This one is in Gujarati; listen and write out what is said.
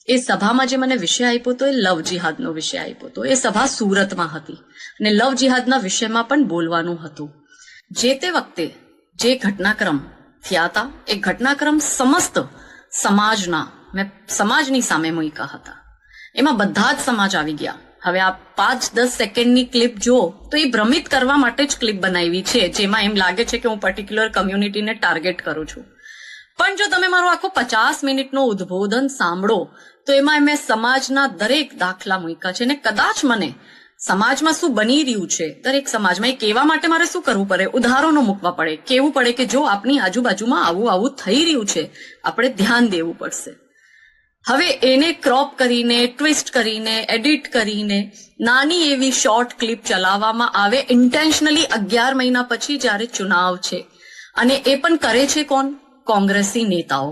એ સભામાં જે મને વિષય આપ્યો હતો એ લવ જિહાદનો વિષય આપ્યો હતો. એ સભા સુરતમાં હતી અને લવ જિહાદના વિષયમાં પણ બોલવાનું હતું. જે તે વખતે જે ઘટનાક્રમ થયા હતા એ ઘટનાક્રમ સમસ્ત સમાજના મેં સમાજની સામે મૂક્યા હતા. એમાં બધા જ સમાજ આવી ગયા. હવે આ 5-10 સેકન્ડની ક્લિપ જુઓ તો એ ભ્રમિત કરવા માટે જ ક્લિપ બનાવી છે, જેમાં એમ લાગે છે કે હું પર્ટિક્યુલર કમ્યુનિટીને ટાર્ગેટ કરું છું. પણ જો તમે મારો આખો 50 મિનિટનો ઉદ્બોધન સાંભળો તો એમાં મેં સમાજના દરેક દાખલા મૂક્યા છે. અને કદાચ મને સમાજમાં શું બની રહ્યું છે દરેક સમાજમાં એ કહેવા માટે મારે શું કરવું પડે, ઉદાહરણો મૂકવા પડે, કહેવું પડે કે જો આપની આજુબાજુમાં આવું આવું થઈ રહ્યું છે આપણે ધ્યાન દેવું પડશે. હવે એને ક્રોપ કરીને, ટ્વિસ્ટ કરીને, એડિટ કરીને નાની એવી શોર્ટ ક્લિપ ચલાવવામાં આવે ઇન્ટેન્શનલી 11 મહિના પછી જ્યારે ચુનાવ છે. અને એ પણ કરે છે કોણ? કોંગ્રેસી નેતાઓ.